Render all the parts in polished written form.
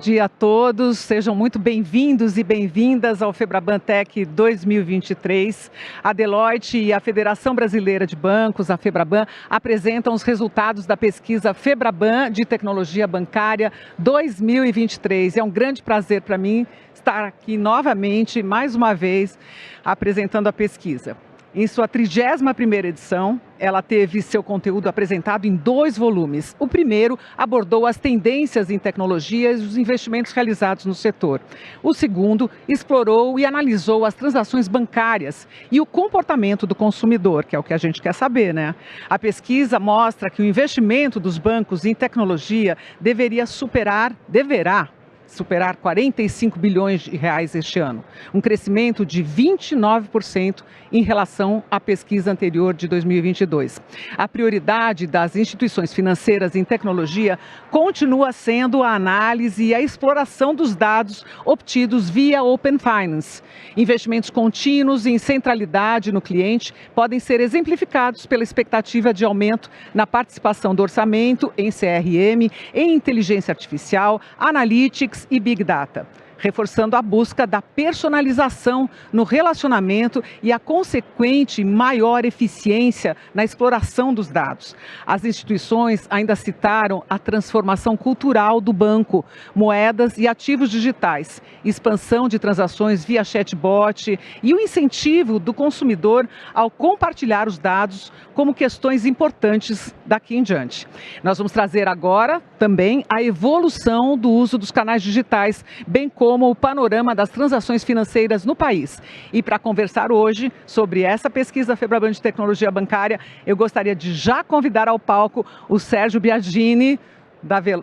dia a todos, sejam muito bem-vindos e bem-vindas ao Febraban Tech 2023. A Deloitte e a Federação Brasileira de Bancos, a Febraban, apresentam os resultados da pesquisa Febraban de Tecnologia Bancária 2023. É um grande prazer para mim estar aqui novamente, mais uma vez, apresentando a pesquisa. Em sua 31ª edição, ela teve seu conteúdo apresentado em 2 volumes. O primeiro abordou as tendências em tecnologia e os investimentos realizados no setor. O segundo explorou e analisou as transações bancárias e o comportamento do consumidor, que é o que a gente quer saber, né? A pesquisa mostra que o investimento dos bancos em tecnologia deverá superar 45 bilhões de reais este ano, um crescimento de 29% em relação à pesquisa anterior de 2022. A prioridade das instituições financeiras em tecnologia continua sendo a análise e a exploração dos dados obtidos via Open Finance. Investimentos contínuos em centralidade no cliente podem ser exemplificados pela expectativa de aumento na participação do orçamento em CRM, em inteligência artificial, analytics e Big Data, reforçando a busca da personalização no relacionamento e a consequente maior eficiência na exploração dos dados. As instituições ainda citaram a transformação cultural do banco, moedas e ativos digitais, expansão de transações via chatbot e o incentivo do consumidor ao compartilhar os dados como questões importantes daqui em diante. Nós vamos trazer agora também a evolução do uso dos canais digitais, bem como o panorama das transações financeiras no país. E para conversar hoje sobre essa pesquisa Febraban de Tecnologia Bancária, eu gostaria de já convidar ao palco o Sérgio Biagini,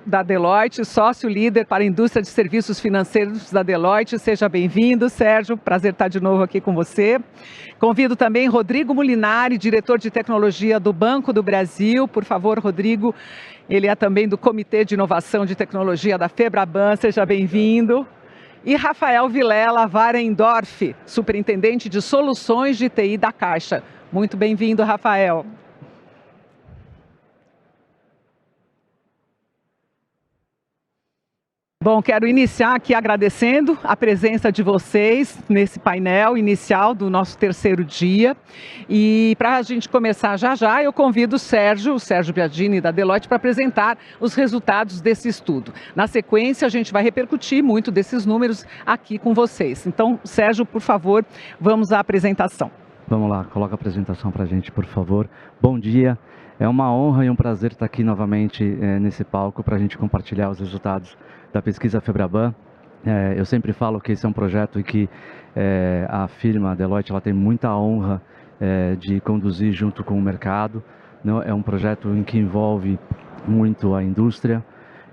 da Deloitte, sócio líder para a indústria de serviços financeiros da Deloitte. Seja bem-vindo, Sérgio. Prazer estar de novo aqui com você. Convido também Rodrigo Molinari, diretor de tecnologia do Banco do Brasil. Por favor, Rodrigo, ele é também do Comitê de Inovação de Tecnologia da Febraban. Seja bem-vindo. E Rafael Vilela Warendorf, superintendente de soluções de TI da Caixa. Muito bem-vindo, Rafael. Bom, quero iniciar aqui agradecendo a presença de vocês nesse painel inicial do nosso 3º dia. E para a gente começar já, eu convido o Sérgio Biagini, da Deloitte, para apresentar os resultados desse estudo. Na sequência, a gente vai repercutir muito desses números aqui com vocês. Então, Sérgio, por favor, vamos à apresentação. Vamos lá, coloca a apresentação para a gente, por favor. Bom dia, é uma honra e um prazer estar aqui novamente nesse palco para a gente compartilhar os resultados da pesquisa Febraban. Eu sempre falo que esse é um projeto em que a firma Deloitte ela tem muita honra de conduzir junto com o mercado. É um projeto em que envolve muito a indústria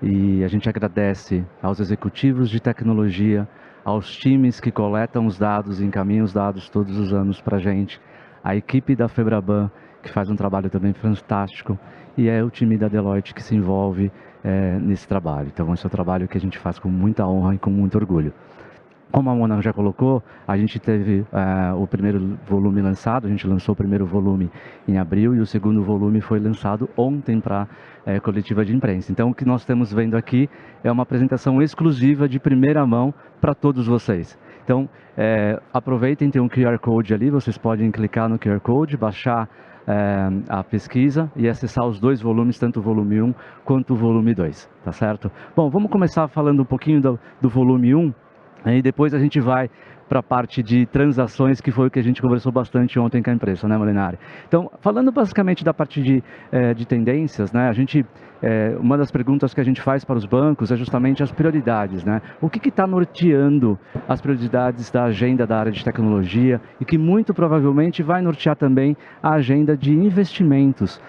e a gente agradece aos executivos de tecnologia, aos times que coletam os dados e encaminham os dados todos os anos para a gente, a equipe da Febraban, que faz um trabalho também fantástico, e é o time da Deloitte que se envolve nesse trabalho. Então, esse é um trabalho que a gente faz com muita honra e com muito orgulho. Como a Mona já colocou, a gente teve o primeiro volume lançado, a gente lançou o primeiro volume em abril e o segundo volume foi lançado ontem para a coletiva de imprensa. Então, o que nós estamos vendo aqui é uma apresentação exclusiva de primeira mão para todos vocês. Então, aproveitem, tem um QR Code ali, vocês podem clicar no QR Code, baixar a pesquisa e acessar os 2 volumes, tanto o volume 1 quanto o volume 2, tá certo? Bom, vamos começar falando um pouquinho do volume 1, e depois a gente vai para a parte de transações, que foi o que a gente conversou bastante ontem com a imprensa, né, Molinari? Então, falando basicamente da parte de tendências, né, uma das perguntas que a gente faz para os bancos é justamente as prioridades, né? O que está norteando as prioridades da agenda da área de tecnologia e que muito provavelmente vai nortear também a agenda de investimentos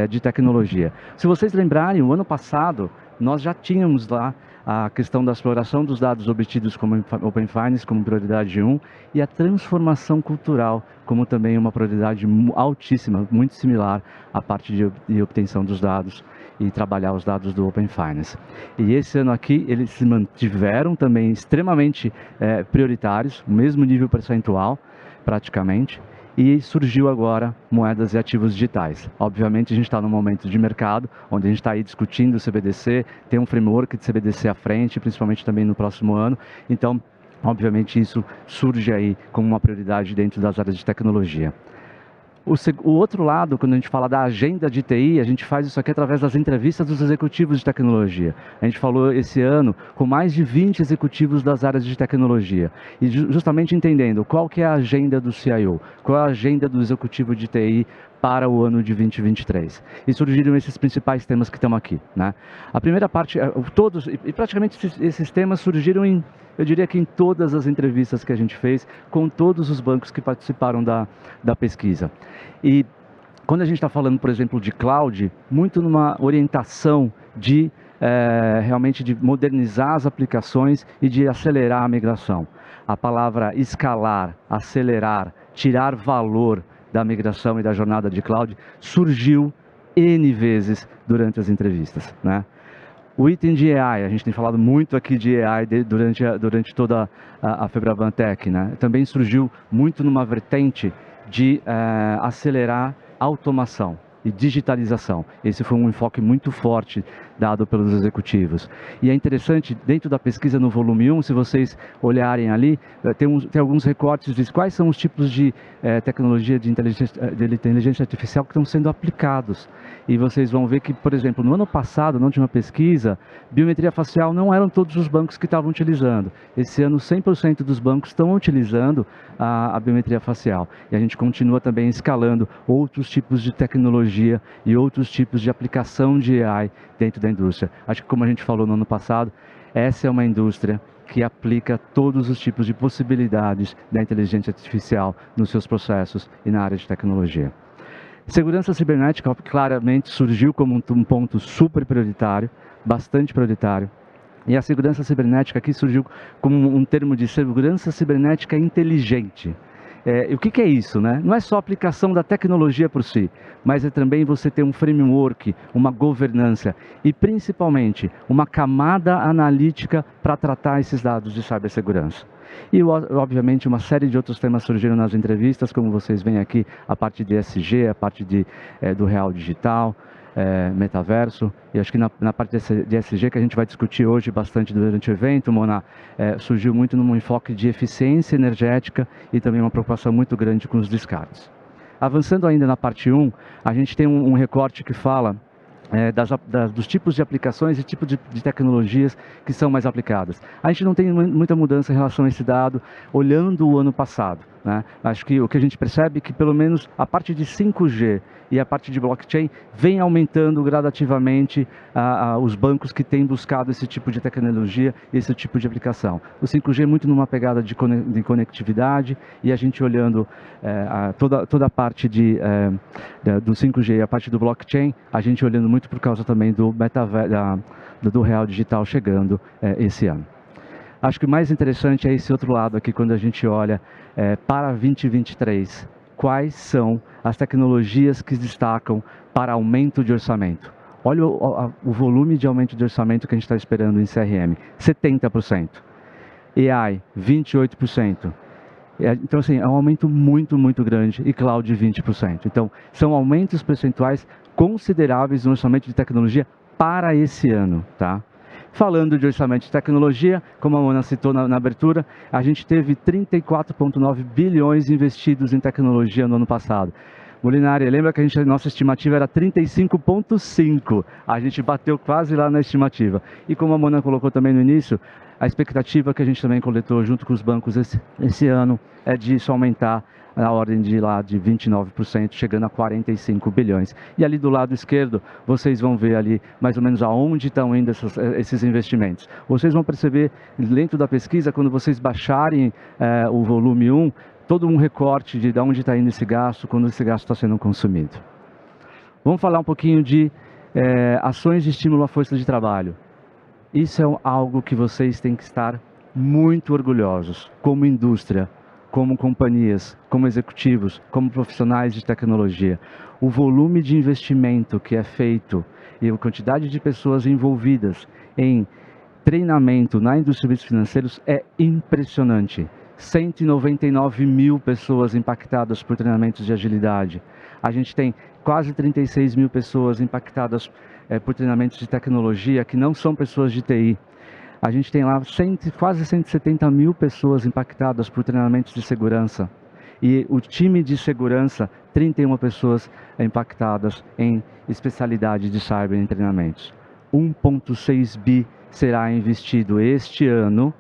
de tecnologia. Se vocês lembrarem, o ano passado nós já tínhamos lá a questão da exploração dos dados obtidos como Open Finance como prioridade 1 e a transformação cultural como também uma prioridade altíssima, muito similar à parte de obtenção dos dados e trabalhar os dados do Open Finance. E esse ano aqui eles se mantiveram também extremamente prioritários, o mesmo nível percentual praticamente, E surgiu agora moedas e ativos digitais. Obviamente a gente está num momento de mercado, onde a gente está aí discutindo o CBDC, tem um framework de CBDC à frente, principalmente também no próximo ano. Então, obviamente isso surge aí como uma prioridade dentro das áreas de tecnologia. O outro lado, quando a gente fala da agenda de TI, a gente faz isso aqui através das entrevistas dos executivos de tecnologia. A gente falou esse ano com mais de 20 executivos das áreas de tecnologia. E justamente entendendo qual que é a agenda do CIO, qual é a agenda do executivo de TI para o ano de 2023. E surgiram esses principais temas que estão aqui, né? A primeira parte, todos, e praticamente esses temas surgiram eu diria que em todas as entrevistas que a gente fez, com todos os bancos que participaram da pesquisa. E quando a gente está falando, por exemplo, de cloud, muito numa orientação de realmente de modernizar as aplicações e de acelerar a migração. A palavra escalar, acelerar, tirar valor da migração e da jornada de cloud surgiu N vezes durante as entrevistas, né? O item de AI, a gente tem falado muito aqui de AI durante toda a Febraban Tech, né? Também surgiu muito numa vertente de acelerar a automação e digitalização. Esse foi um enfoque muito forte dado pelos executivos. E é interessante, dentro da pesquisa no volume 1, se vocês olharem ali, tem alguns recortes de quais são os tipos de tecnologia de inteligência artificial que estão sendo aplicados. E vocês vão ver que, por exemplo, no ano passado, na última pesquisa, biometria facial não eram todos os bancos que estavam utilizando. Esse ano, 100% dos bancos estão utilizando a biometria facial. E a gente continua também escalando outros tipos de tecnologia e outros tipos de aplicação de AI dentro da indústria. Acho que, como a gente falou no ano passado, essa é uma indústria que aplica todos os tipos de possibilidades da inteligência artificial nos seus processos e na área de tecnologia. Segurança cibernética claramente surgiu como um ponto super prioritário, bastante prioritário. E a segurança cibernética aqui surgiu como um termo de segurança cibernética inteligente. E o que é isso, né? Não é só a aplicação da tecnologia por si, mas é também você ter um framework, uma governança e principalmente uma camada analítica para tratar esses dados de cibersegurança. E, obviamente, uma série de outros temas surgiram nas entrevistas, como vocês veem aqui, a parte de ESG, a parte do real digital, metaverso, e acho que na parte de ESG que a gente vai discutir hoje bastante durante o evento, Mona, surgiu muito num enfoque de eficiência energética e também uma preocupação muito grande com os descartes. Avançando ainda na parte 1, a gente tem um recorte que fala dos tipos de aplicações e tipos de tecnologias que são mais aplicadas. A gente não tem muita mudança em relação a esse dado, olhando o ano passado, né? Acho que o que a gente percebe é que pelo menos a parte de 5G e a parte de blockchain vem aumentando gradativamente os bancos que têm buscado esse tipo de tecnologia, esse tipo de aplicação. O 5G é muito numa pegada de conectividade e a gente olhando toda a parte do 5G e a parte do blockchain, a gente olhando muito por causa também do do real digital chegando esse ano. Acho que o mais interessante é esse outro lado aqui, quando a gente olha para 2023. Quais são as tecnologias que destacam para aumento de orçamento? Olha o volume de aumento de orçamento que a gente está esperando em CRM, 70%. AI, 28%. Então, assim, é um aumento muito, muito grande, e cloud 20%. Então, são aumentos percentuais consideráveis no orçamento de tecnologia para esse ano, tá? Falando de orçamento de tecnologia, como a Mona citou na abertura, a gente teve 34,9 bilhões investidos em tecnologia no ano passado. Molinari, lembra que a nossa estimativa era 35,5, a gente bateu quase lá na estimativa. E como a Mona colocou também no início, a expectativa que a gente também coletou junto com os bancos esse ano é disso aumentar na ordem de 29%, chegando a 45 bilhões. E ali do lado esquerdo, vocês vão ver ali mais ou menos aonde estão indo esses investimentos. Vocês vão perceber dentro da pesquisa, quando vocês baixarem o volume 1, todo um recorte de onde está indo esse gasto, quando esse gasto está sendo consumido. Vamos falar um pouquinho de ações de estímulo à força de trabalho. Isso é algo que vocês têm que estar muito orgulhosos, como indústria, como companhias, como executivos, como profissionais de tecnologia. O volume de investimento que é feito e a quantidade de pessoas envolvidas em treinamento na indústria de serviços financeiros é impressionante. 199 mil pessoas impactadas por treinamentos de agilidade. A gente tem quase 36 mil pessoas impactadas por treinamentos de tecnologia que não são pessoas de TI. A gente tem lá quase 170 mil pessoas impactadas por treinamentos de segurança. E o time de segurança, 31 pessoas impactadas em especialidade de cyber em treinamentos. 1,6 bi será investido este ano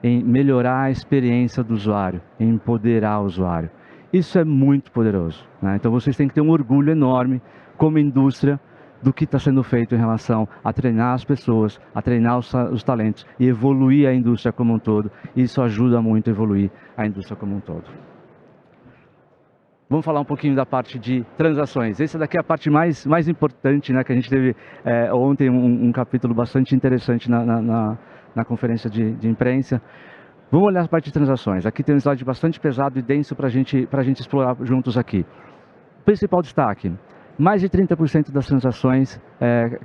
em melhorar a experiência do usuário, em empoderar o usuário. Isso é muito poderoso, né? Então vocês têm que ter um orgulho enorme como indústria do que está sendo feito em relação a treinar as pessoas, a treinar os talentos e evoluir a indústria como um todo. Isso ajuda muito a evoluir a indústria como um todo. Vamos falar um pouquinho da parte de transações. Essa daqui é a parte mais importante, né, que a gente teve ontem um capítulo bastante interessante na conferência de imprensa. Vamos olhar a parte de transações. Aqui tem um slide bastante pesado e denso para a gente explorar juntos aqui. Principal destaque. Mais de 30% das transações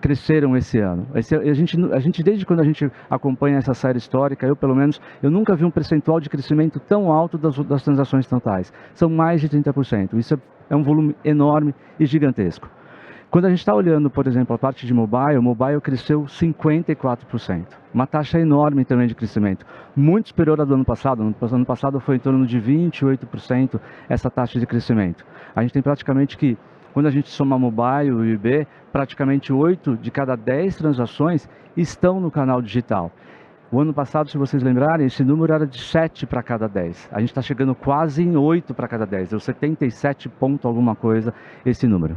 cresceram esse ano. A gente, desde quando a gente acompanha essa série histórica, eu pelo menos, eu nunca vi um percentual de crescimento tão alto das transações totais. São mais de 30%. Isso é um volume enorme e gigantesco. Quando a gente está olhando, por exemplo, a parte de mobile cresceu 54%. Uma taxa enorme também de crescimento. Muito superior à do ano passado. No ano passado foi em torno de 28% essa taxa de crescimento. A gente tem praticamente que, quando a gente soma mobile e IB, praticamente 8 de cada 10 transações estão no canal digital. O ano passado, se vocês lembrarem, esse número era de 7 para cada 10. A gente está chegando quase em 8 para cada 10. Deu 77 ponto alguma coisa esse número.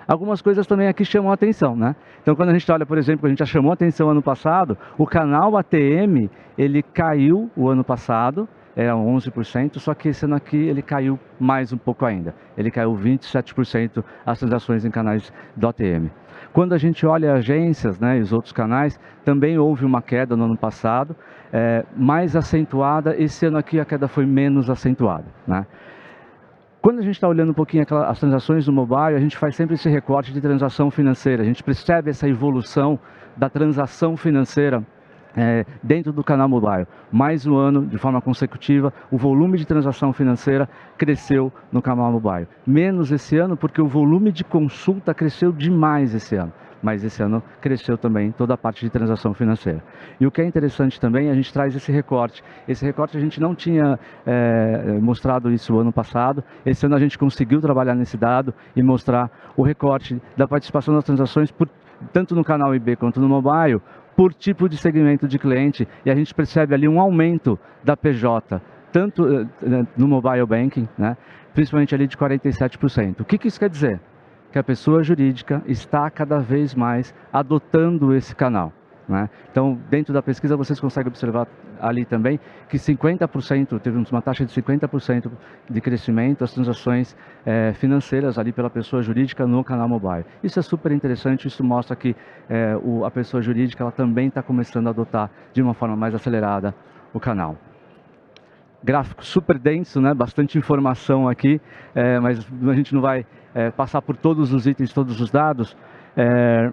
Algumas coisas também aqui chamam a atenção, né? Então, quando a gente olha, por exemplo, a gente já chamou a atenção ano passado, o canal ATM, ele caiu o ano passado, era 11%, só que esse ano aqui ele caiu mais um pouco ainda. Ele caiu 27% as transações em canais do ATM. Quando a gente olha agências, né, e os outros canais, também houve uma queda no ano passado, mais acentuada. Esse ano aqui a queda foi menos acentuada, né? Quando a gente está olhando um pouquinho as transações do mobile, a gente faz sempre esse recorte de transação financeira. A gente percebe essa evolução da transação financeira dentro do canal mobile. Mais um ano, de forma consecutiva, o volume de transação financeira cresceu no canal mobile. Menos esse ano, porque o volume de consulta cresceu demais esse ano. Mas esse ano cresceu também toda a parte de transação financeira. E o que é interessante também, a gente traz esse recorte. Esse recorte a gente não tinha mostrado isso o ano passado. Esse ano a gente conseguiu trabalhar nesse dado e mostrar o recorte da participação das transações, tanto no canal IB quanto no mobile, por tipo de segmento de cliente. E a gente percebe ali um aumento da PJ, tanto no mobile banking, né, principalmente ali de 47%. O que isso quer dizer? Que a pessoa jurídica está cada vez mais adotando esse canal, né? Então, dentro da pesquisa, vocês conseguem observar ali também que 50%, teve uma taxa de 50% de crescimento as transações financeiras ali pela pessoa jurídica no canal mobile. Isso é super interessante, isso mostra que a pessoa jurídica ela também está começando a adotar de uma forma mais acelerada o canal. Gráfico super denso, né? Bastante informação aqui, mas a gente não vai passar por todos os itens, todos os dados,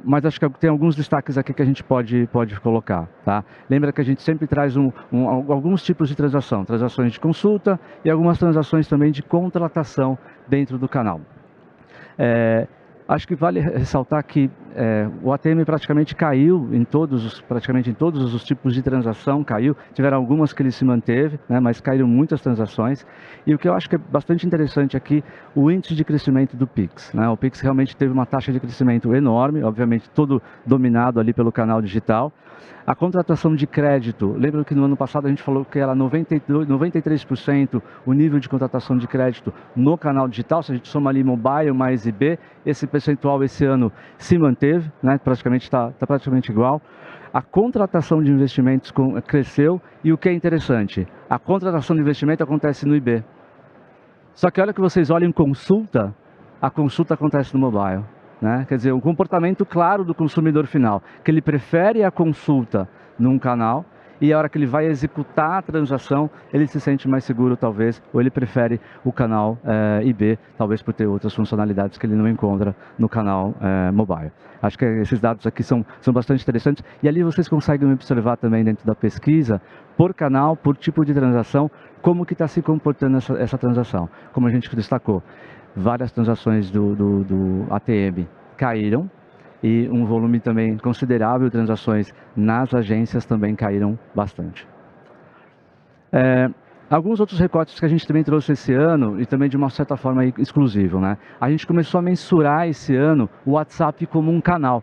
mas acho que tem alguns destaques aqui que a gente pode colocar, tá? Lembra que a gente sempre traz alguns tipos de transação, transações de consulta e algumas transações também de contratação dentro do canal. Acho que vale ressaltar que o ATM praticamente caiu praticamente em todos os tipos de transação, caiu. Tiveram algumas que ele se manteve, né, mas caíram muitas transações. E o que eu acho que é bastante interessante aqui, o índice de crescimento do Pix, né? O Pix realmente teve uma taxa de crescimento enorme, obviamente todo dominado ali pelo canal digital. A contratação de crédito, lembra que no ano passado a gente falou que era 93% o nível de contratação de crédito no canal digital. Se a gente soma ali mobile mais IB, esse percentual esse ano se manteve, né? Está praticamente igual. A contratação de investimentos cresceu e o que é interessante, a contratação de investimento acontece no IB. Só que olha que vocês olhem consulta, a consulta acontece no mobile. Né? Quer dizer, um comportamento claro do consumidor final, que ele prefere a consulta num canal e a hora que ele vai executar a transação, ele se sente mais seguro talvez, ou ele prefere o canal IB, talvez por ter outras funcionalidades que ele não encontra no canal mobile. Acho que esses dados aqui são bastante interessantes, e ali vocês conseguem observar também dentro da pesquisa, por canal, por tipo de transação, como que está se comportando essa transação. Como a gente destacou, várias transações do ATM caíram, e um volume também considerável de transações nas agências também caíram bastante. Alguns outros recortes que a gente também trouxe esse ano, e também de uma certa forma exclusivo, né? A gente começou a mensurar esse ano o WhatsApp como um canal.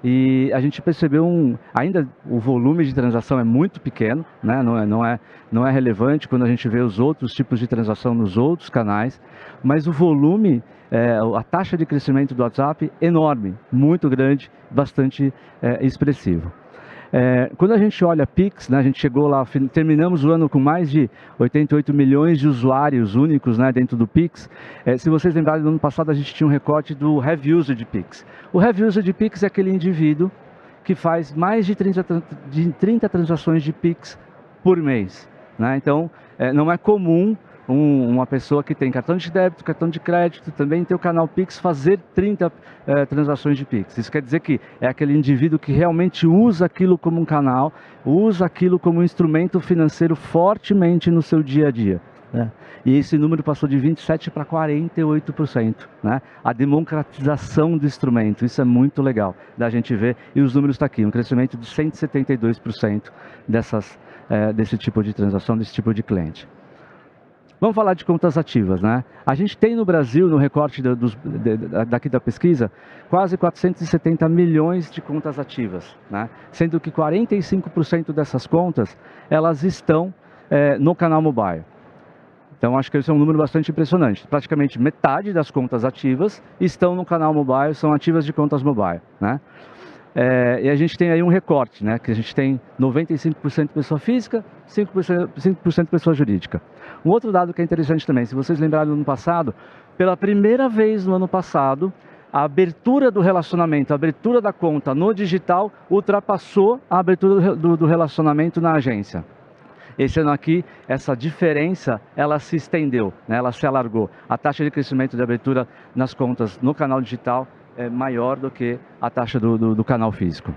E a gente percebeu ainda o volume de transação é muito pequeno, né? Não é relevante quando a gente vê os outros tipos de transação nos outros canais, mas o volume, a taxa de crescimento do WhatsApp enorme, muito grande, bastante expressivo. Quando a gente olha Pix, né, a gente chegou lá, terminamos o ano com mais de 88 milhões de usuários únicos, né, dentro do Pix. Se vocês lembrarem, no ano passado a gente tinha um recorte do Heavy User de Pix. O Heavy User de Pix é aquele indivíduo que faz mais de 30 transações de Pix por mês, né? Então, não é comum uma pessoa que tem cartão de débito, cartão de crédito, também tem o canal Pix, fazer 30 transações de Pix. Isso quer dizer que é aquele indivíduo que realmente usa aquilo como um canal, usa aquilo como um instrumento financeiro fortemente no seu dia a dia, né? E esse número passou de 27% para 48%, né? A democratização do instrumento, isso é muito legal da gente ver, e os números estão aqui, um crescimento de 172% desse tipo de transação, desse tipo de cliente. Vamos falar de contas ativas, né? A gente tem no Brasil, no recorte daqui da pesquisa, quase 470 milhões de contas ativas, né? Sendo que 45% dessas contas, elas estão no canal mobile. Então, acho que esse é um número bastante impressionante. Praticamente metade das contas ativas estão no canal mobile, são ativas de contas mobile, né? E a gente tem aí um recorte, né, que a gente tem 95% pessoa física, 5% pessoa jurídica. Um outro dado que é interessante também, se vocês lembrarem do ano passado, pela primeira vez no ano passado, a abertura do relacionamento, a abertura da conta no digital ultrapassou a abertura do relacionamento na agência. Esse ano aqui, essa diferença, ela se estendeu, né, ela se alargou. A taxa de crescimento de abertura nas contas no canal digital é maior do que a taxa do canal físico.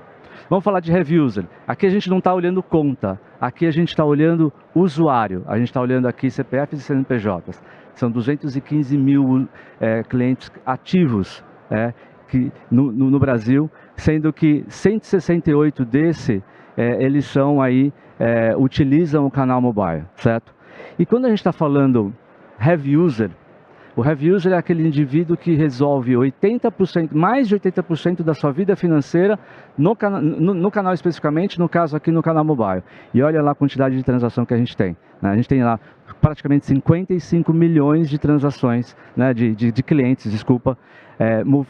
Vamos falar de Heavy User. Aqui a gente não está olhando conta, aqui a gente está olhando usuário. A gente está olhando aqui CPFs e CNPJs. São 215 mil clientes ativos no Brasil, sendo que 168 eles são aí, utilizam o canal mobile, certo? E quando a gente está falando Heavy User, o Heavy User é aquele indivíduo que resolve 80%, mais de 80% da sua vida financeira no canal especificamente, no caso aqui no canal mobile. E olha lá a quantidade de transação que a gente tem, né? A gente tem lá praticamente 55 milhões de transações, né, de clientes, desculpa,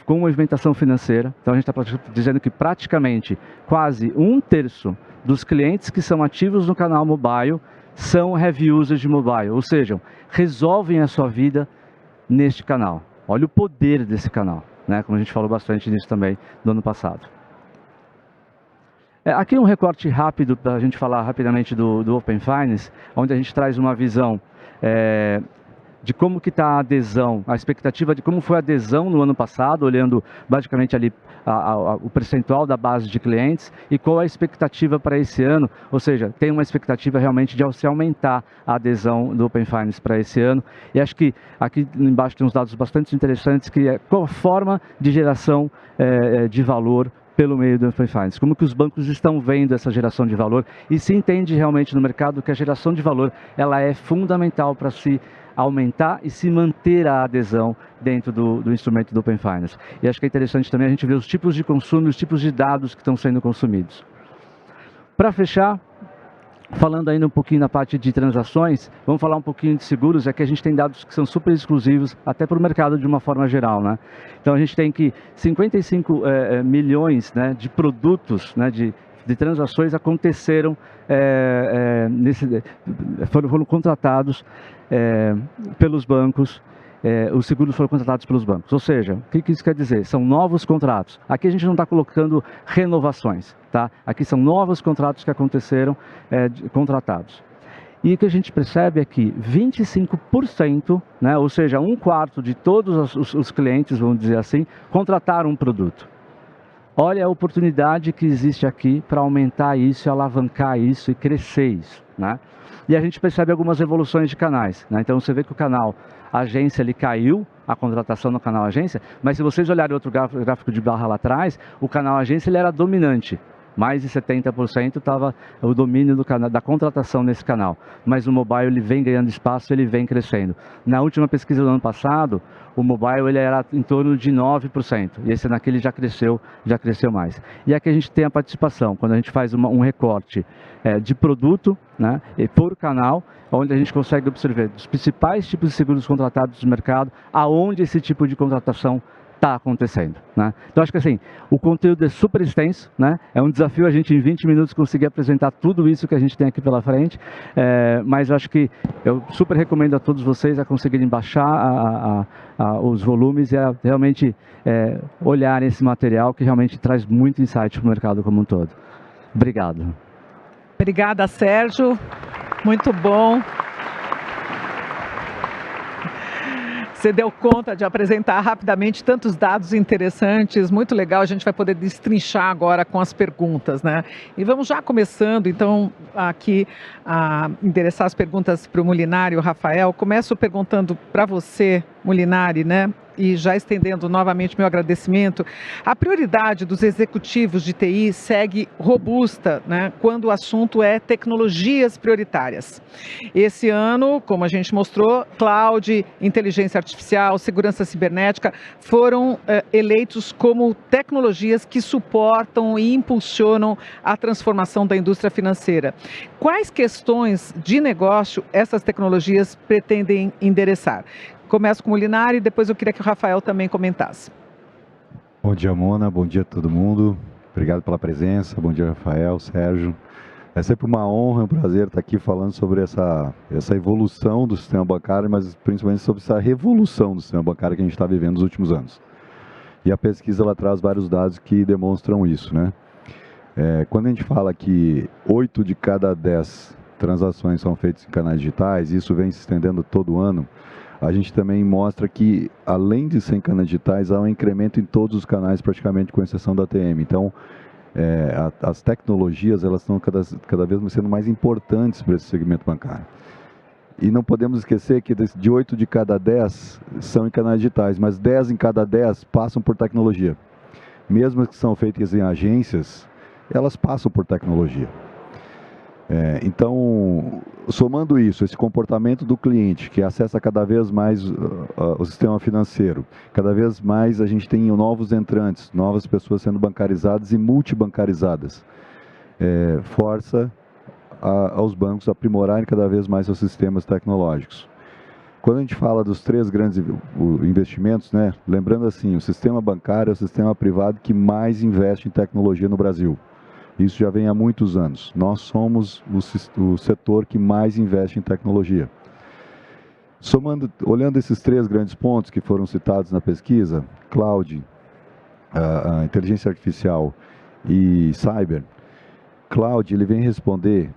com movimentação financeira. Então a gente está dizendo que praticamente quase 1/3 dos clientes que são ativos no canal mobile são Heavy Users de mobile, ou seja, resolvem a sua vida neste canal. Olha o poder desse canal, né? Como a gente falou bastante nisso também no ano passado. Aqui um recorte rápido para a gente falar rapidamente do Open Finance, onde a gente traz uma visão de como que está a adesão, a expectativa de como foi a adesão no ano passado, olhando basicamente ali o percentual da base de clientes e qual a expectativa para esse ano, ou seja, tem uma expectativa realmente de se aumentar a adesão do Open Finance para esse ano. E acho que aqui embaixo tem uns dados bastante interessantes, que é qual a forma de geração de valor pelo meio do Open Finance, como que os bancos estão vendo essa geração de valor, e se entende realmente no mercado que a geração de valor ela é fundamental para se aumentar e se manter a adesão dentro do instrumento do Open Finance. E acho que é interessante também a gente ver os tipos de consumo, os tipos de dados que estão sendo consumidos. Para fechar, falando ainda um pouquinho na parte de transações, vamos falar um pouquinho de seguros. Aqui a gente tem dados que são super exclusivos, até para o mercado de uma forma geral, né? Então a gente tem que 55 milhões, né, de produtos, né, de transações aconteceram, foram contratados pelos bancos os seguros foram contratados pelos bancos. Ou seja, o que isso quer dizer? São novos contratos. Aqui a gente não está colocando renovações, tá? Aqui são novos contratos que aconteceram, contratados. E o que a gente percebe é que 25%, né, ou seja, 1/4 de todos os clientes, vamos dizer assim, contrataram um produto. Olha a oportunidade que existe aqui para aumentar isso, alavancar isso e crescer isso, né? E a gente percebe algumas evoluções de canais, né? Então você vê que o canal agência ele caiu, a contratação no canal agência, mas se vocês olharem outro gráfico de barra lá atrás, o canal agência ele era dominante. Mais de 70% estava o domínio do canal, da contratação nesse canal. Mas o mobile ele vem ganhando espaço, ele vem crescendo. Na última pesquisa do ano passado, o mobile ele era em torno de 9%. E esse naquele já cresceu mais. E aqui a gente tem a participação, quando a gente faz um recorte de produto, né, e por canal, onde a gente consegue observar os principais tipos de seguros contratados no mercado, aonde esse tipo de contratação está acontecendo, né? Então acho que assim, o conteúdo é super extenso, né? É um desafio a gente em 20 minutos conseguir apresentar tudo isso que a gente tem aqui pela frente, mas eu acho que eu super recomendo a todos vocês a conseguirem baixar os volumes e a realmente olharem esse material que realmente traz muito insight para o mercado como um todo. Obrigado. Obrigada, Sérgio. Muito bom. Você deu conta de apresentar rapidamente tantos dados interessantes, muito legal, a gente vai poder destrinchar agora com as perguntas, né? E vamos já começando, então, aqui a endereçar as perguntas para o Molinari e o Rafael. Começo perguntando para você, Molinari, né? E já estendendo novamente meu agradecimento, a prioridade dos executivos de TI segue robusta, né, quando o assunto é tecnologias prioritárias. Esse ano, como a gente mostrou, cloud, inteligência artificial, segurança cibernética foram eleitos como tecnologias que suportam e impulsionam a transformação da indústria financeira. Quais questões de negócio essas tecnologias pretendem endereçar? Começo com o Molinari e depois eu queria que o Rafael também comentasse. Bom dia, Mona. Bom dia a todo mundo. Obrigado pela presença. Bom dia, Rafael, Sérgio. É sempre uma honra, um prazer estar aqui falando sobre essa evolução do sistema bancário, mas principalmente sobre essa revolução do sistema bancário que a gente está vivendo nos últimos anos. E a pesquisa ela traz vários dados que demonstram isso, né? Quando a gente fala que 8 de cada 10 transações são feitas em canais digitais, e isso vem se estendendo todo ano, a gente também mostra que, além de ser em canais digitais, há um incremento em todos os canais, praticamente com exceção da ATM. Então, as tecnologias elas estão cada vez sendo mais importantes para esse segmento bancário. E não podemos esquecer que de 8 de cada 10 são em canais digitais, mas 10 em cada 10 passam por tecnologia. Mesmo que são feitas em agências, elas passam por tecnologia. Então, somando isso, esse comportamento do cliente, que acessa cada vez mais o sistema financeiro, cada vez mais a gente tem novos entrantes, novas pessoas sendo bancarizadas e multibancarizadas, força aos bancos a aprimorarem cada vez mais seus sistemas tecnológicos. Quando a gente fala dos 3 grandes investimentos, né, lembrando assim, o sistema bancário é o sistema privado que mais investe em tecnologia no Brasil. Isso já vem há muitos anos. Nós somos o setor que mais investe em tecnologia. Olhando esses 3 grandes pontos que foram citados na pesquisa, cloud, a inteligência artificial e cyber, cloud ele vem responder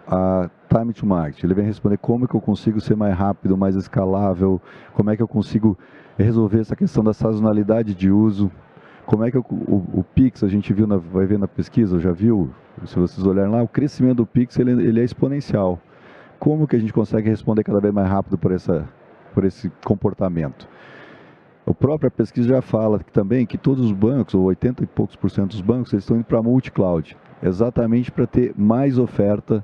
a time to market, ele vem responder como é que eu consigo ser mais rápido, mais escalável, como é que eu consigo resolver essa questão da sazonalidade de uso. Como é que o Pix, a gente vai ver na pesquisa, já viu, se vocês olharem lá, o crescimento do Pix ele é exponencial. Como que a gente consegue responder cada vez mais rápido por esse comportamento? A própria pesquisa já fala que todos os bancos, ou 80 e poucos % dos bancos, eles estão indo para multi-cloud, exatamente para ter mais oferta,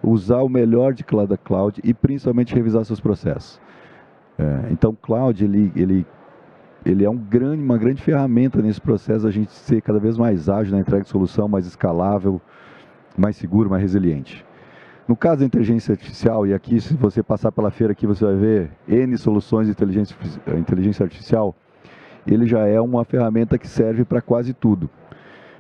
usar o melhor de cada cloud e principalmente revisar seus processos. Então, cloud, ele é uma grande ferramenta nesse processo, a gente ser cada vez mais ágil na entrega de solução, mais escalável, mais seguro, mais resiliente. No caso da inteligência artificial, e aqui se você passar pela feira aqui você vai ver N soluções de inteligência artificial, ele já é uma ferramenta que serve para quase tudo.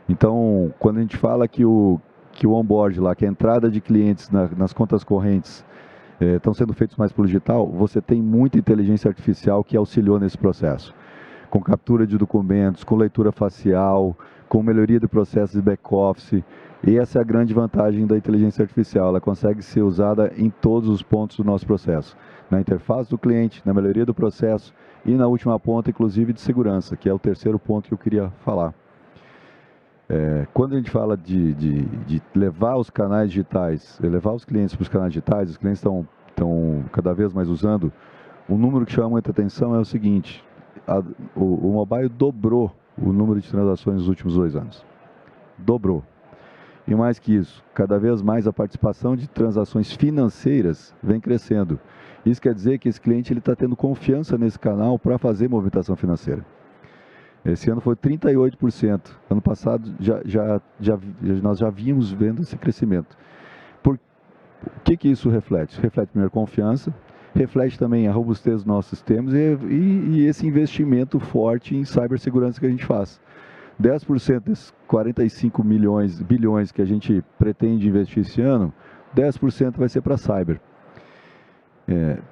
Então, quando a gente fala que o onboard lá, que a entrada de clientes nas contas correntes, estão sendo feitos mais pelo digital, você tem muita inteligência artificial que auxiliou nesse processo. Com captura de documentos, com leitura facial, com melhoria de processos de back-office. E essa é a grande vantagem da inteligência artificial, ela consegue ser usada em todos os pontos do nosso processo. Na interface do cliente, na melhoria do processo e na última ponta, inclusive, de segurança, que é o terceiro ponto que eu queria falar. Quando a gente fala de levar os canais digitais, levar os clientes para os canais digitais, os clientes estão cada vez mais usando, um número que chama muita atenção é o seguinte, o mobile dobrou o número de transações nos últimos 2 anos. Dobrou. E mais que isso, cada vez mais a participação de transações financeiras vem crescendo. Isso quer dizer que esse cliente está tendo confiança nesse canal para fazer movimentação financeira. Esse ano foi 38%. Ano passado nós já vimos vendo esse crescimento. O que isso reflete? Reflete primeiro confiança, reflete também a robustez dos nossos sistemas e esse investimento forte em cibersegurança que a gente faz. 10% desses 45 bilhões que a gente pretende investir esse ano, 10% vai ser para cyber.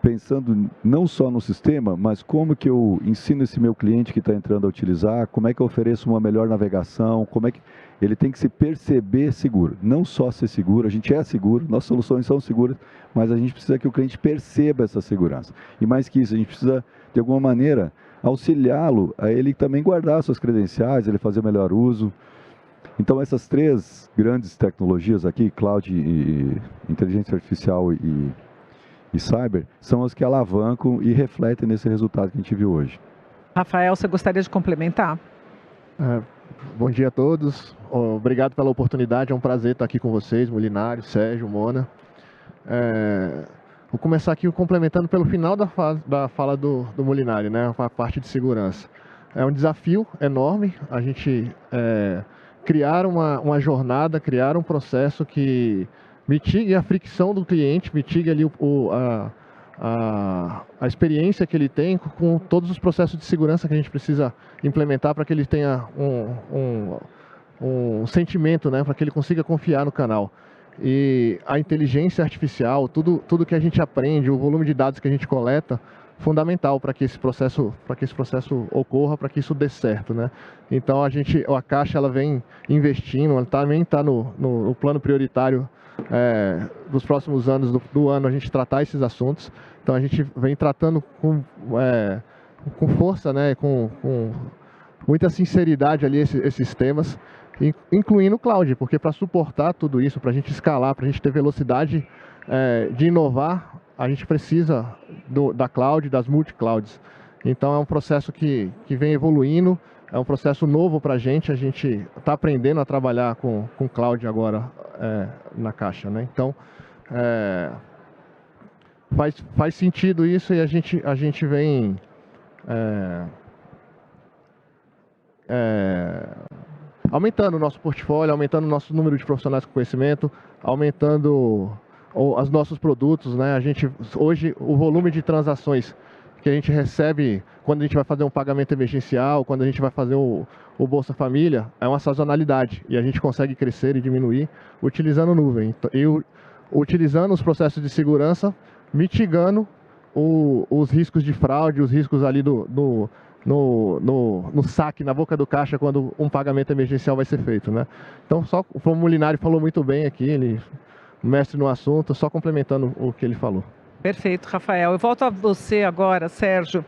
Pensando não só no sistema, mas como que eu ensino esse meu cliente que está entrando a utilizar, como é que eu ofereço uma melhor navegação, como é que ele tem que se perceber seguro. Não só ser seguro, a gente é seguro, nossas soluções são seguras, mas a gente precisa que o cliente perceba essa segurança. E mais que isso, a gente precisa, de alguma maneira, auxiliá-lo a ele também guardar suas credenciais, ele fazer o melhor uso. Então, essas 3 grandes tecnologias aqui, cloud, inteligência artificial e cyber, são as que alavancam e refletem nesse resultado que a gente viu hoje. Rafael, você gostaria de complementar? Bom dia a todos. Obrigado pela oportunidade, é um prazer estar aqui com vocês, Molinari, Sérgio, Mona. Vou começar aqui complementando pelo final da fala do Molinari, né, a parte de segurança. É um desafio enorme a gente criar uma jornada, criar um processo que mitigue a fricção do cliente, mitigue ali a experiência que ele tem com todos os processos de segurança que a gente precisa implementar para que ele tenha um sentimento, né, para que ele consiga confiar no canal. E a inteligência artificial, tudo que a gente aprende, o volume de dados que a gente coleta, fundamental para que esse processo ocorra, para que isso dê certo, né? Então a Caixa ela vem investindo, ela também está no plano prioritário dos próximos anos do ano a gente tratar esses assuntos. Então a gente vem tratando com força, né? Com muita sinceridade ali esses temas, incluindo o cloud, porque para suportar tudo isso, para a gente escalar, para a gente ter velocidade de inovar, a gente precisa da cloud, das multi-clouds. Então é um processo que vem evoluindo, é um processo novo para a gente está aprendendo a trabalhar com cloud agora na Caixa, né? Então faz sentido isso e a gente vem aumentando o nosso portfólio, aumentando o nosso número de profissionais com conhecimento, aumentando os nossos produtos, né? Hoje o volume de transações que a gente recebe quando a gente vai fazer um pagamento emergencial, quando a gente vai fazer o Bolsa Família, é uma sazonalidade e a gente consegue crescer e diminuir utilizando nuvem e utilizando os processos de segurança, mitigando os riscos de fraude, os riscos ali no saque, na boca do caixa, quando um pagamento emergencial vai ser feito, né? Então, só o Molinari falou muito bem aqui, ele mestre no assunto, só complementando o que ele falou. Perfeito, Rafael. Eu volto a você agora, Sérgio,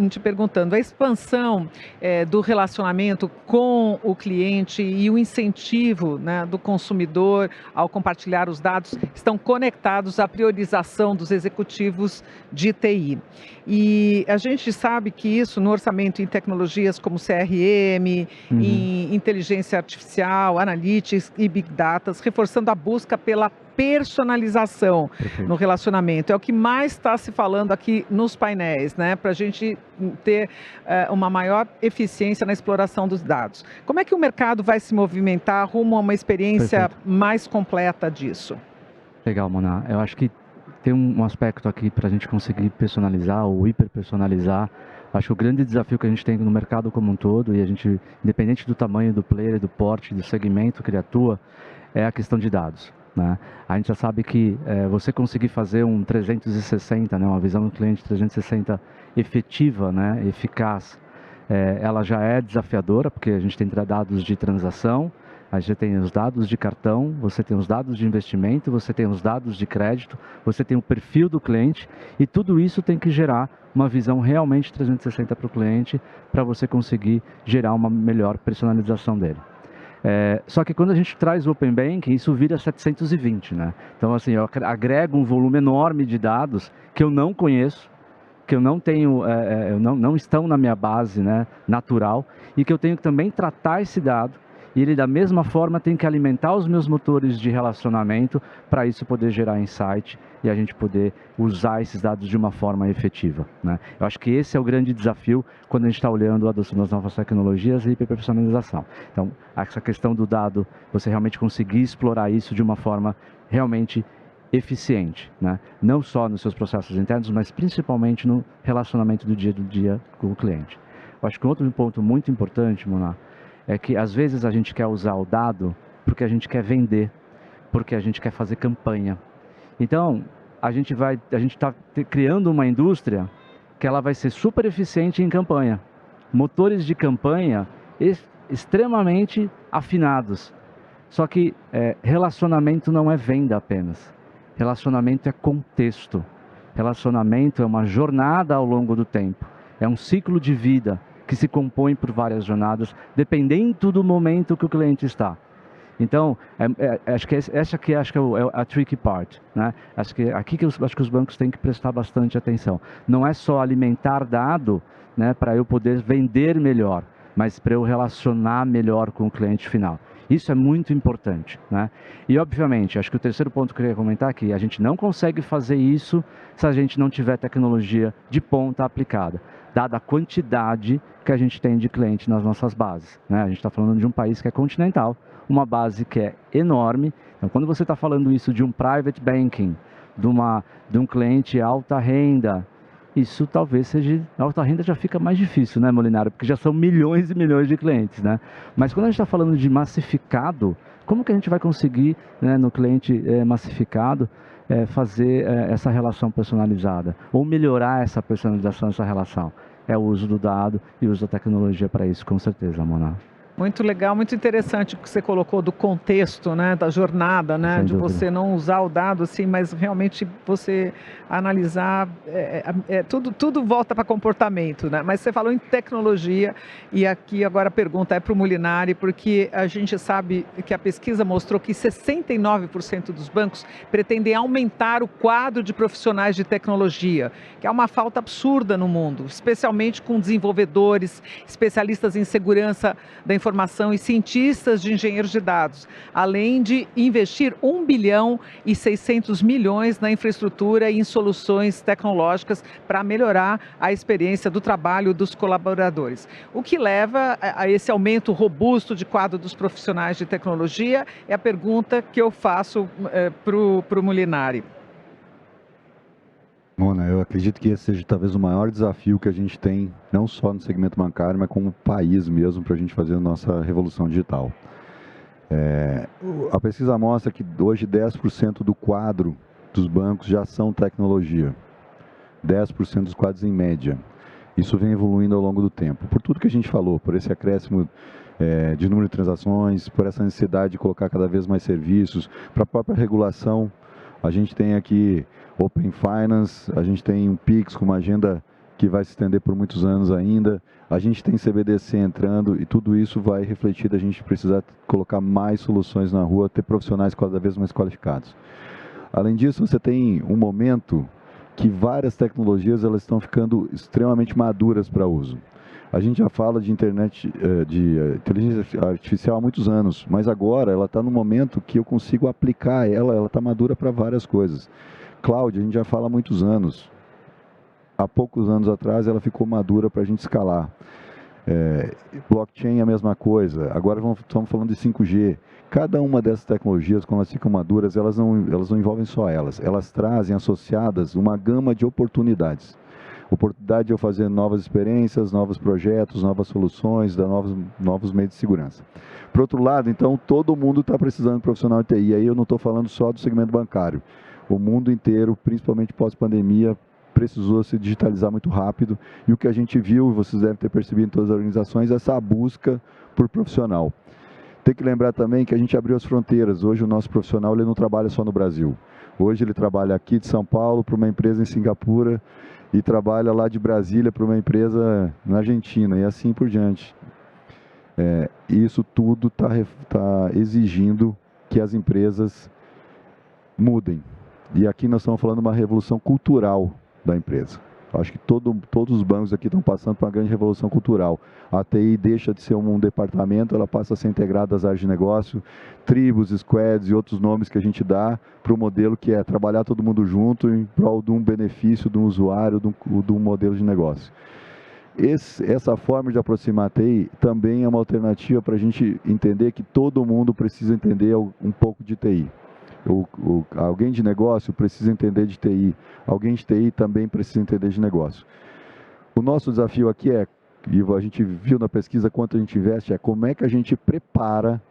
te perguntando, a expansão do relacionamento com o cliente e o incentivo, né, do consumidor ao compartilhar os dados estão conectados à priorização dos executivos de TI. E a gente sabe que isso no orçamento em tecnologias como CRM, em inteligência artificial, analytics e big data, reforçando a busca pela personalização no relacionamento. É o que mais está se falando aqui nos painéis, né? Para a gente ter uma maior eficiência na exploração dos dados. Como é que o mercado vai se movimentar rumo a uma experiência mais completa disso? Legal, Mona. Eu acho que tem um aspecto aqui para a gente conseguir personalizar ou hiperpersonalizar. Acho que o grande desafio que a gente tem no mercado como um todo, e a gente, independente do tamanho do player, do porte, do segmento que ele atua, é a questão de dados. né? A gente já sabe que você conseguir fazer um 360, né, uma visão do cliente 360 efetiva, né, eficaz, ela já é desafiadora, porque a gente tem dados de transação, a gente tem os dados de cartão, você tem os dados de investimento, você tem os dados de crédito, você tem o perfil do cliente, e tudo isso tem que gerar uma visão realmente 360 para o cliente, para você conseguir gerar uma melhor personalização dele. Só que quando a gente traz o Open Banking, isso vira 720, né? Então, assim, eu agrego um volume enorme de dados que eu não conheço, que eu não tenho, não estão na minha base, né, natural, e que eu tenho que também tratar esse dado, e ele da mesma forma tem que alimentar os meus motores de relacionamento para isso poder gerar insight e a gente poder usar esses dados de uma forma efetiva, né? Eu acho que esse é o grande desafio quando a gente está olhando a adoção das novas tecnologias e hiperpersonalização. Então, essa questão do dado, você realmente conseguir explorar isso de uma forma realmente eficiente, né? Não só nos seus processos internos, mas principalmente no relacionamento do dia com o cliente. Eu acho que um outro ponto muito importante, Mona, é que às vezes a gente quer usar o dado porque a gente quer vender, porque a gente quer fazer campanha. Então, a gente está criando uma indústria que ela vai ser super eficiente em campanha. Motores de campanha extremamente afinados. Só que relacionamento não é venda apenas. Relacionamento é contexto. Relacionamento é uma jornada ao longo do tempo. É um ciclo de vida que se compõe por várias jornadas, dependendo do momento que o cliente está. Então, acho que essa aqui é a tricky part, né? Acho que os bancos têm que prestar bastante atenção. Não é só alimentar dado, né, para eu poder vender melhor, mas para eu relacionar melhor com o cliente final. Isso é muito importante, né? E, obviamente, acho que o terceiro ponto que eu queria comentar é que a gente não consegue fazer isso se a gente não tiver tecnologia de ponta aplicada, dada a quantidade que a gente tem de cliente nas nossas bases, né? A gente está falando de um país que é continental, uma base que é enorme. Então, quando você está falando isso de um private banking, de um cliente alta renda, isso talvez seja... Alta renda já fica mais difícil, né, Molinari? Porque já são milhões e milhões de clientes, né? Mas quando a gente está falando de massificado, como que a gente vai conseguir, né, no cliente massificado, fazer essa relação personalizada? Ou melhorar essa personalização, essa relação? É o uso do dado e o uso da tecnologia para isso, com certeza, Mona. Muito legal, muito interessante o que você colocou do contexto, né, da jornada, né, de você não usar o dado assim, mas realmente você analisar, tudo volta para comportamento, né? Mas você falou em tecnologia e aqui agora a pergunta é para o Molinari, porque a gente sabe que a pesquisa mostrou que 69% dos bancos pretendem aumentar o quadro de profissionais de tecnologia, que é uma falta absurda no mundo, especialmente com desenvolvedores, especialistas em segurança da informação e cientistas de engenheiros de dados, além de investir 1 bilhão e 600 milhões na infraestrutura e em soluções tecnológicas para melhorar a experiência do trabalho dos colaboradores. O que leva a esse aumento robusto de quadro dos profissionais de tecnologia é a pergunta que eu faço para o Molinari. Mona, eu acredito que esse seja talvez o maior desafio que a gente tem, não só no segmento bancário, mas como país mesmo, para a gente fazer a nossa revolução digital. A pesquisa mostra que hoje 10% do quadro dos bancos já são tecnologia. 10% dos quadros em média. Isso vem evoluindo ao longo do tempo. Por tudo que a gente falou, por esse acréscimo de número de transações, por essa necessidade de colocar cada vez mais serviços, para a própria regulação. A gente tem aqui Open Finance, a gente tem um Pix com uma agenda que vai se estender por muitos anos ainda, a gente tem CBDC entrando e tudo isso vai refletir da gente precisar colocar mais soluções na rua, ter profissionais cada vez mais qualificados. Além disso, você tem um momento que várias tecnologias elas estão ficando extremamente maduras para uso. A gente já fala de inteligência artificial há muitos anos, mas agora ela está no momento que eu consigo aplicar ela está madura para várias coisas. Cloud, a gente já fala há muitos anos. Há poucos anos atrás ela ficou madura para a gente escalar. Blockchain é a mesma coisa. Agora estamos falando de 5G. Cada uma dessas tecnologias, quando elas ficam maduras, elas não envolvem só elas. Elas trazem associadas uma gama de oportunidades. Oportunidade de eu fazer novas experiências, novos projetos, novas soluções, dar novos meios de segurança. Por outro lado, então, todo mundo está precisando de profissional de TI. E aí eu não estou falando só do segmento bancário. O mundo inteiro, principalmente pós-pandemia, precisou se digitalizar muito rápido. E o que a gente viu, vocês devem ter percebido em todas as organizações, é essa busca por profissional. Tem que lembrar também que a gente abriu as fronteiras. Hoje o nosso profissional ele não trabalha só no Brasil. Hoje ele trabalha aqui de São Paulo para uma empresa em Singapura e trabalha lá de Brasília para uma empresa na Argentina e assim por diante. Isso tudo tá exigindo que as empresas mudem. E aqui nós estamos falando de uma revolução cultural da empresa. Acho que todos os bancos aqui estão passando por uma grande revolução cultural. A TI deixa de ser um departamento, ela passa a ser integrada às áreas de negócio, tribos, squads e outros nomes que a gente dá para o modelo que é trabalhar todo mundo junto em prol de um benefício de um usuário, de um modelo de negócio. Essa forma de aproximar a TI também é uma alternativa para a gente entender que todo mundo precisa entender um pouco de TI. Alguém de negócio precisa entender de TI, alguém de TI também precisa entender de negócio. O nosso desafio aqui e a gente viu na pesquisa quanto a gente investe, é como é que a gente prepara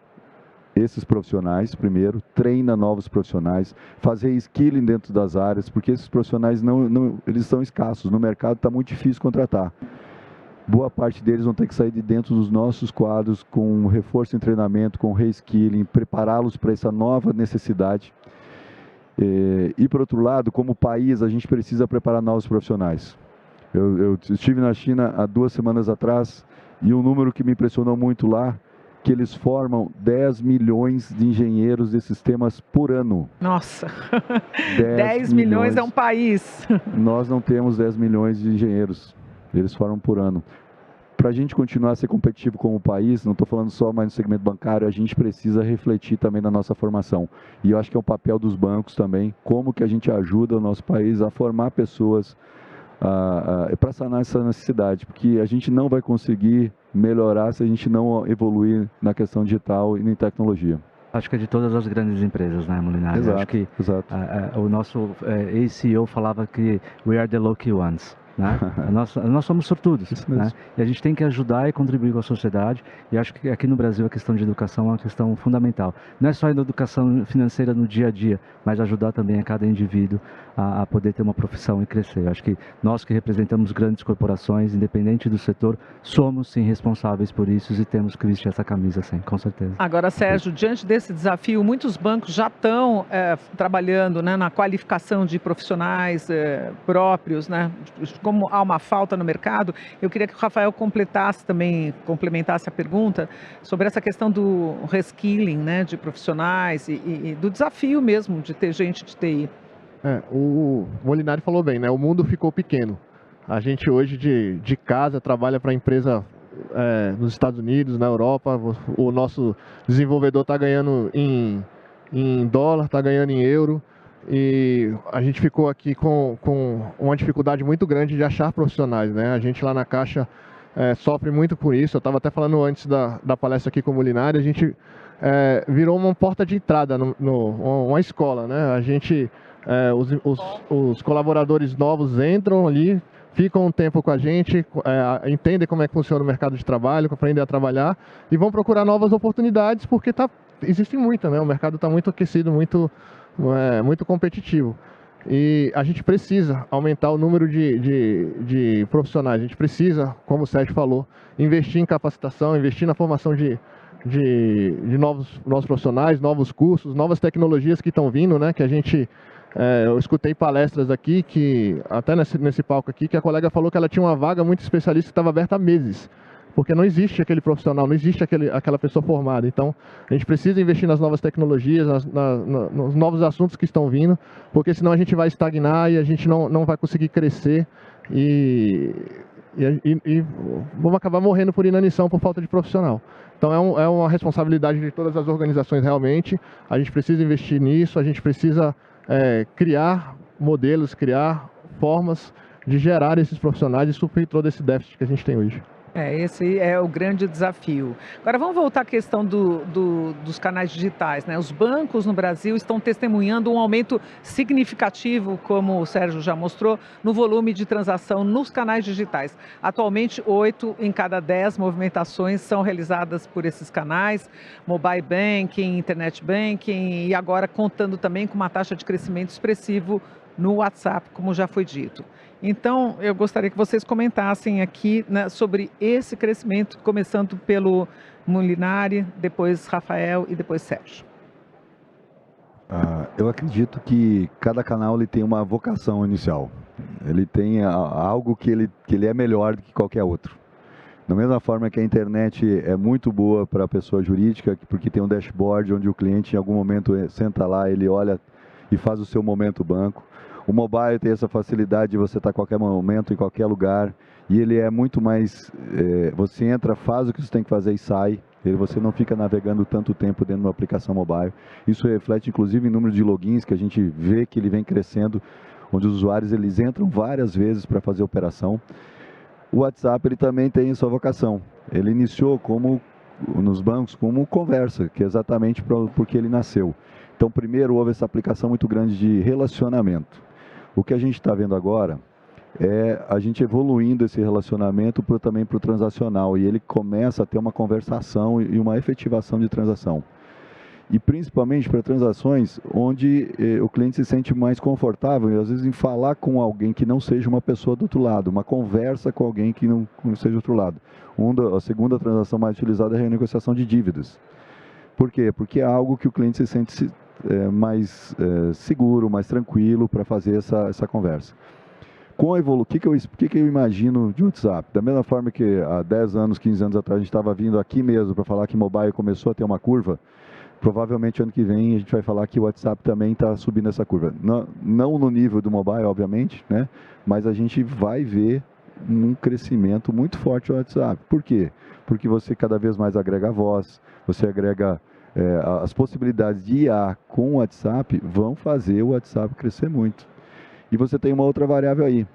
esses profissionais, primeiro, treina novos profissionais, fazer skilling dentro das áreas, porque esses profissionais eles são escassos, no mercado está muito difícil contratar. Boa parte deles vão ter que sair de dentro dos nossos quadros com reforço em treinamento, com reskilling, prepará-los para essa nova necessidade. E, por outro lado, como país, a gente precisa preparar novos profissionais. Eu estive na China há 2 semanas atrás e um número que me impressionou muito lá, que eles formam 10 milhões de engenheiros de sistemas por ano. Nossa, 10 milhões é um país. Nós não temos 10 milhões de engenheiros. Eles formam por ano. Para a gente continuar a ser competitivo como país, não estou falando só mais no segmento bancário, a gente precisa refletir também na nossa formação. E eu acho que é um papel dos bancos também, como que a gente ajuda o nosso país a formar pessoas para sanar essa necessidade, porque a gente não vai conseguir melhorar se a gente não evoluir na questão digital e em tecnologia. Acho que é de todas as grandes empresas, né, Molinari? Exato, acho que exato. O nosso ex-CEO falava que we are the lucky ones. Né? Nós somos sortudos, né? E a gente tem que ajudar e contribuir com a sociedade, e acho que aqui no Brasil a questão de educação é uma questão fundamental. Não é só a educação financeira no dia a dia, mas ajudar também a cada indivíduo a poder ter uma profissão e crescer. Eu acho que nós que representamos grandes corporações, independente do setor, somos sim responsáveis por isso e temos que vestir essa camisa, sim, com certeza. Agora, Sérgio, diante desse desafio, muitos bancos já estão trabalhando, né, na qualificação de profissionais próprios, né? Como há uma falta no mercado, eu queria que o Rafael complementasse a pergunta sobre essa questão do reskilling, né, de profissionais e do desafio mesmo de ter gente de TI. O Molinari falou bem, né? O mundo ficou pequeno. A gente hoje de casa trabalha para empresa nos Estados Unidos, na Europa. O nosso desenvolvedor está ganhando em dólar, está ganhando em euro. E a gente ficou aqui com uma dificuldade muito grande de achar profissionais, né? A gente lá na Caixa sofre muito por isso. Eu estava até falando antes da palestra aqui com o Molinari, a gente virou uma porta de entrada, uma escola, né? A gente, os colaboradores novos entram ali, ficam um tempo com a gente, entendem como é que funciona o mercado de trabalho, aprendem a trabalhar e vão procurar novas oportunidades porque existem muitas, né? O mercado está muito aquecido, muito competitivo. E a gente precisa aumentar o número de profissionais. A gente precisa, como o Sérgio falou, investir em capacitação, investir na formação de novos profissionais, novos cursos, novas tecnologias que estão vindo, né? Que a gente... eu escutei palestras aqui, até nesse palco aqui, que a colega falou que ela tinha uma vaga muito especialista que estava aberta há meses. Porque não existe aquele profissional, não existe aquela pessoa formada. Então, a gente precisa investir nas novas tecnologias, nos novos assuntos que estão vindo, porque senão a gente vai estagnar e a gente não vai conseguir crescer e vamos acabar morrendo por inanição, por falta de profissional. Então, é uma responsabilidade de todas as organizações realmente. A gente precisa investir nisso, a gente precisa criar modelos, criar formas de gerar esses profissionais e suprir todo esse déficit que a gente tem hoje. Esse é o grande desafio. Agora vamos voltar à questão dos canais digitais, né? Os bancos no Brasil estão testemunhando um aumento significativo, como o Sérgio já mostrou, no volume de transação nos canais digitais. Atualmente, 8 em cada 10 movimentações são realizadas por esses canais, mobile banking, internet banking, e agora contando também com uma taxa de crescimento expressivo no WhatsApp, como já foi dito. Então, eu gostaria que vocês comentassem aqui, né, sobre esse crescimento, começando pelo Molinari, depois Rafael e depois Sérgio. Eu acredito que cada canal ele tem uma vocação inicial. Ele tem algo que ele é melhor do que qualquer outro. Da mesma forma que a internet é muito boa para a pessoa jurídica, porque tem um dashboard onde o cliente em algum momento senta lá, ele olha e faz o seu momento banco. O mobile tem essa facilidade de você estar a qualquer momento, em qualquer lugar, e ele é muito mais, você entra, faz o que você tem que fazer e sai, você não fica navegando tanto tempo dentro de uma aplicação mobile. Isso reflete inclusive em número de logins, que a gente vê que ele vem crescendo, onde os usuários eles entram várias vezes para fazer a operação. O WhatsApp ele também tem sua vocação, ele iniciou como, nos bancos como conversa, que é exatamente porque ele nasceu. Então primeiro houve essa aplicação muito grande de relacionamento. O que a gente está vendo agora é a gente evoluindo esse relacionamento também para o transacional, e ele começa a ter uma conversação e uma efetivação de transação. E principalmente para transações onde o cliente se sente mais confortável, e às vezes em falar com alguém que não seja uma pessoa do outro lado, uma conversa com alguém que não seja do outro lado. A segunda transação mais utilizada é a renegociação de dívidas. Por quê? Porque é algo que o cliente se sente mais seguro, mais tranquilo para fazer essa conversa. Com a evolução, o que eu imagino de WhatsApp? Da mesma forma que há 10 anos, 15 anos atrás, a gente estava vindo aqui mesmo para falar que mobile começou a ter uma curva, provavelmente ano que vem a gente vai falar que o WhatsApp também está subindo essa curva. Não no nível do mobile, obviamente, né? Mas a gente vai ver um crescimento muito forte do WhatsApp. Por quê? Porque você cada vez mais agrega voz, você agrega as possibilidades de IA com o WhatsApp vão fazer o WhatsApp crescer muito. E você tem uma outra variável aí.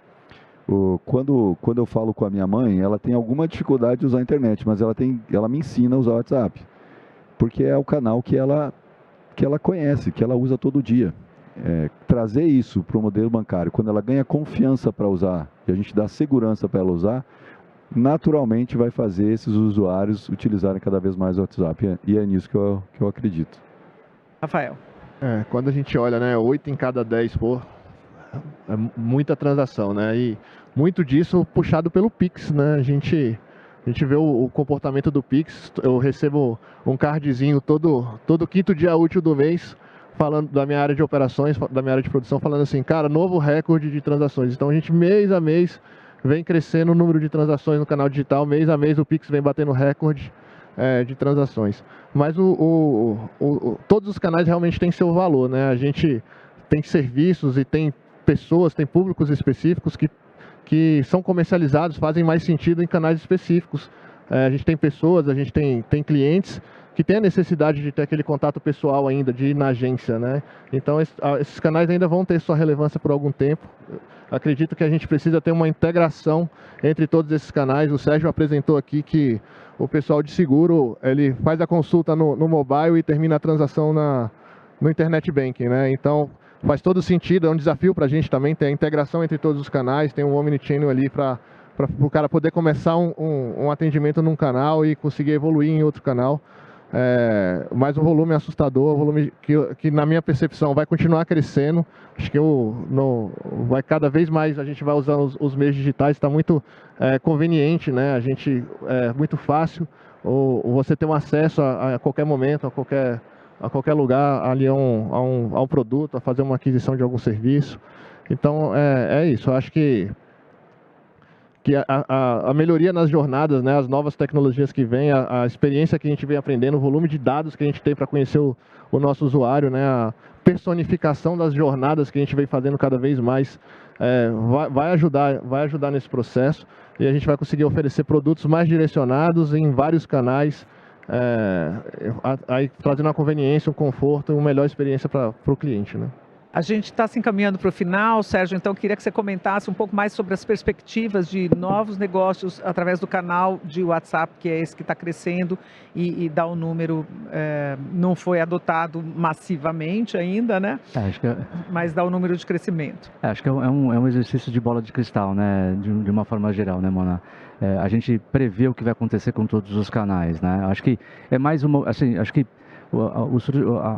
Quando eu falo com a minha mãe, ela tem alguma dificuldade de usar a internet, mas ela me ensina a usar o WhatsApp. Porque é o canal que ela conhece, que ela usa todo dia. Trazer isso para o modelo bancário, quando ela ganha confiança para usar, e a gente dá segurança para ela usar, naturalmente vai fazer esses usuários utilizarem cada vez mais o WhatsApp, e é nisso que eu acredito. Rafael. Quando a gente olha, né, 8 em cada 10, é muita transação, né, e muito disso puxado pelo Pix, né, a gente vê o comportamento do Pix. Eu recebo um cardzinho todo quinto dia útil do mês, falando da minha área de operações, da minha área de produção, falando assim, cara, novo recorde de transações. Então a gente mês a mês vem crescendo o número de transações no canal digital, mês a mês o Pix vem batendo recorde de transações. Mas todos os canais realmente têm seu valor, né? A gente tem serviços e tem pessoas, tem públicos específicos que são comercializados, fazem mais sentido em canais específicos. A gente tem pessoas, a gente tem clientes que têm a necessidade de ter aquele contato pessoal ainda, de ir na agência, né? Então esses canais ainda vão ter sua relevância por algum tempo. Acredito que a gente precisa ter uma integração entre todos esses canais. O Sérgio apresentou aqui que o pessoal de seguro, ele faz a consulta no mobile e termina a transação no internet banking, né? Então faz todo sentido, é um desafio para a gente também ter a integração entre todos os canais, tem um omnichannel ali para o cara poder começar um atendimento num canal e conseguir evoluir em outro canal. Mas o volume é assustador, o volume que na minha percepção vai continuar crescendo. Acho que vai cada vez mais, a gente vai usando os meios digitais, está muito conveniente, né? Muito fácil, você ter um acesso a qualquer momento, a qualquer lugar, ali a um produto, a fazer uma aquisição de algum serviço. Então é isso, eu acho que a melhoria nas jornadas, né, as novas tecnologias que vêm, a experiência que a gente vem aprendendo, o volume de dados que a gente tem para conhecer o nosso usuário, né, a personificação das jornadas que a gente vem fazendo cada vez mais, vai ajudar nesse processo, e a gente vai conseguir oferecer produtos mais direcionados em vários canais, aí trazendo uma conveniência, um conforto e uma melhor experiência para o cliente, né? A gente está se encaminhando para o final, Sérgio, então queria que você comentasse um pouco mais sobre as perspectivas de novos negócios através do canal de WhatsApp, que é esse que está crescendo e dá um número, não foi adotado massivamente ainda, né? Acho que Mas dá um número de crescimento. acho que é um exercício de bola de cristal, né? De uma forma geral, né, Mona? A gente prevê o que vai acontecer com todos os canais, né? Acho que é mais uma, assim, acho que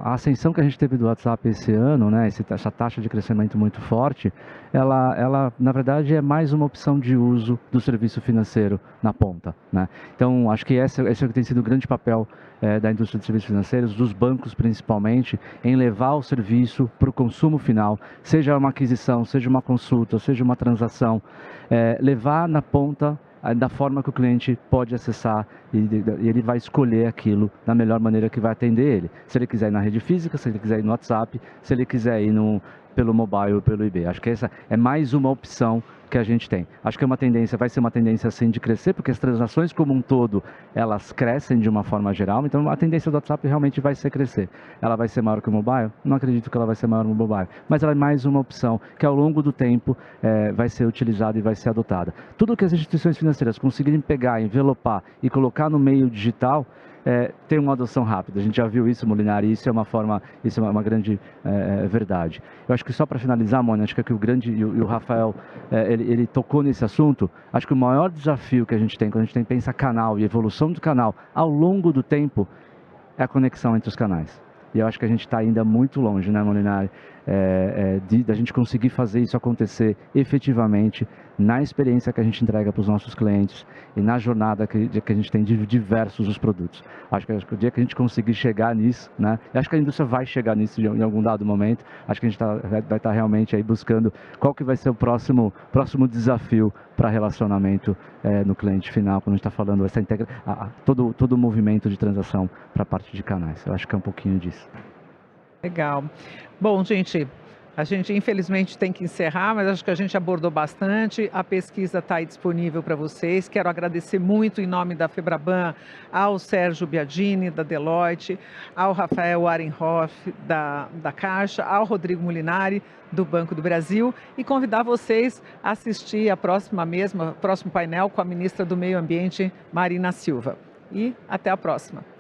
a ascensão que a gente teve do WhatsApp esse ano, né, essa taxa de crescimento muito forte, ela na verdade é mais uma opção de uso do serviço financeiro na ponta, né? Então acho que esse tem sido o grande papel da indústria de serviços financeiros, dos bancos principalmente, em levar o serviço para o consumo final, seja uma aquisição, seja uma consulta, seja uma transação, levar na ponta da forma que o cliente pode acessar e ele vai escolher aquilo da melhor maneira que vai atender ele. Se ele quiser ir na rede física, se ele quiser ir no WhatsApp, se ele quiser ir pelo mobile, pelo eBay. Acho que essa é mais uma opção que a gente tem. Acho que vai ser uma tendência assim de crescer, porque as transações como um todo, elas crescem de uma forma geral, então a tendência do WhatsApp realmente vai ser crescer. Ela vai ser maior que o mobile? Não acredito que ela vai ser maior no mobile, mas ela é mais uma opção que ao longo do tempo vai ser utilizada e vai ser adotada. Tudo que as instituições financeiras conseguirem pegar, envelopar e colocar no meio digital, tem uma adoção rápida. A gente já viu isso, Molinari, isso é uma grande verdade. Eu acho que só para finalizar, Mônica, acho que aqui o grande, e o Rafael, ele tocou nesse assunto, acho que o maior desafio que a gente tem, quando a gente pensa canal e evolução do canal ao longo do tempo, é a conexão entre os canais. E eu acho que a gente está ainda muito longe, né, Molinari, da gente conseguir fazer isso acontecer efetivamente na experiência que a gente entrega para os nossos clientes e na jornada que a gente tem de diversos os produtos. Acho que o dia que a gente conseguir chegar nisso, né, e acho que a indústria vai chegar nisso em algum dado momento, acho que a gente vai estar realmente aí buscando qual que vai ser o próximo desafio para relacionamento no cliente final, quando a gente está falando todo o movimento de transação para a parte de canais. Eu acho que é um pouquinho disso. Legal. Bom, gente, a gente infelizmente tem que encerrar, mas acho que a gente abordou bastante. A pesquisa está aí disponível para vocês. Quero agradecer muito em nome da Febraban ao Sérgio Biagini, da Deloitte, ao Rafael Arenhoff, da Caixa, ao Rodrigo Molinari, do Banco do Brasil, e convidar vocês a assistir a próximo painel com a ministra do Meio Ambiente, Marina Silva. E até a próxima.